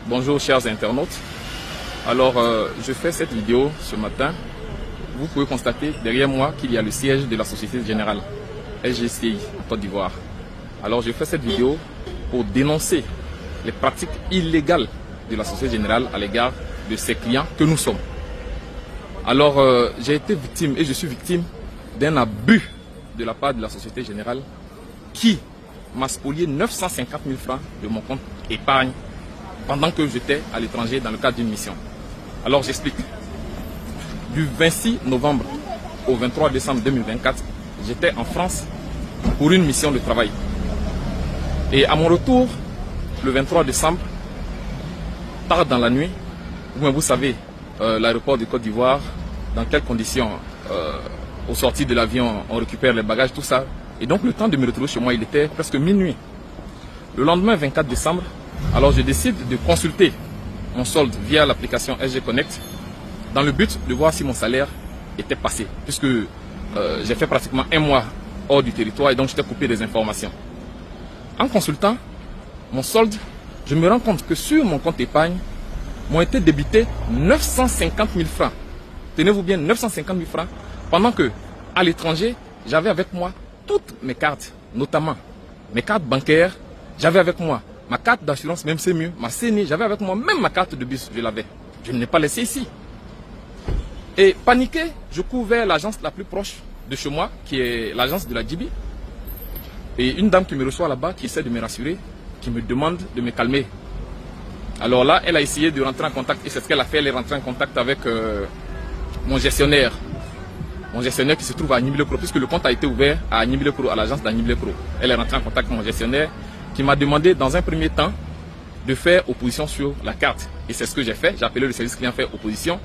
Bonjour chers internautes. Alors je fais cette vidéo ce matin. Vous pouvez constater derrière moi qu'il y a le siège de la Société Générale SGCI en Côte d'Ivoire. Alors je fais cette vidéo pour dénoncer les pratiques illégales de la Société Générale à l'égard de ses clients que nous sommes. Alors j'ai été victime et je suis victime d'un abus de la part de la Société Générale qui m'a spolié 950 000 francs de mon compte épargne pendant que j'étais à l'étranger dans le cadre d'une mission. Alors j'explique. Du 26 novembre au 23 décembre 2024, j'étais en France pour une mission de travail. Et à mon retour, le 23 décembre, tard dans la nuit, vous savez, l'aéroport de Côte d'Ivoire, dans quelles conditions, au sortir de l'avion, on récupère les bagages, tout ça. Et donc le temps de me retrouver chez moi, il était presque minuit. Le lendemain, 24 décembre, alors je décide de consulter mon solde via l'application SG Connect dans le but de voir si mon salaire était passé, puisque j'ai fait pratiquement un mois hors du territoire et donc j'étais coupé des informations. En consultant mon solde, je me rends compte que sur mon compte épargne, m'ont été débités 950 000 francs. Tenez-vous bien, 950 000 francs, pendant que à l'étranger, j'avais avec moi toutes mes cartes, notamment mes cartes bancaires, j'avais avec moi ma carte d'assurance, même c'est mieux, ma CNI, j'avais avec moi même ma carte de bus, je l'avais. Je ne l'ai pas laissée ici. Et paniqué, je cours vers l'agence la plus proche de chez moi, qui est l'agence de la DJB. Et une dame qui me reçoit là-bas, qui essaie de me rassurer, qui me demande de me calmer. Alors là, elle a essayé de rentrer en contact, et c'est ce qu'elle a fait, elle est rentrée en contact avec mon gestionnaire. Mon gestionnaire qui se trouve à Niblé-Pro, puisque le compte a été ouvert à Niblé-Pro, à l'agence d'Niblé-Pro. Elle est rentrée en contact avec mon gestionnaire, qui m'a demandé dans un premier temps de faire opposition sur la carte. Et c'est ce que j'ai fait. J'ai appelé le service client faire opposition.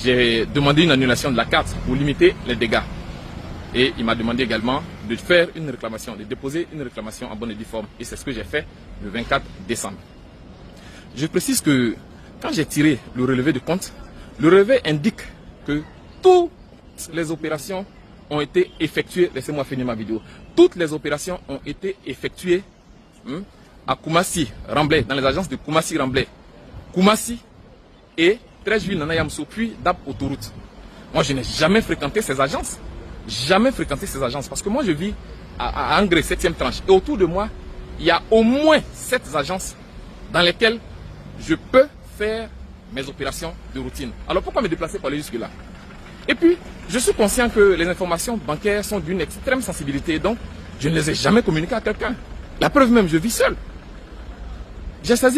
J'ai demandé une annulation de la carte pour limiter les dégâts. Et il m'a demandé également de faire une réclamation, de déposer une réclamation en bonne et due forme. Et c'est ce que j'ai fait le 24 décembre. Je précise que quand j'ai tiré le relevé de compte, le relevé indique que toutes les opérations ont été effectuées. Laissez-moi finir ma vidéo. Toutes les opérations ont été effectuées à Koumassi, Ramblay, dans les agences de Koumassi, Ramblay, Koumassi et 13 Nana Yamsou, puis DAP Autoroute. Moi, je n'ai jamais fréquenté ces agences. Jamais fréquenté ces agences. Parce que moi, je vis à Angré, 7e tranche. Et autour de moi, il y a au moins 7 agences dans lesquelles je peux faire mes opérations de routine. Alors, pourquoi me déplacer pour aller jusque-là? Et puis, je suis conscient que les informations bancaires sont d'une extrême sensibilité. Donc, je ne les ai jamais communiquées à quelqu'un. La preuve même, je vis seul. J'ai saisi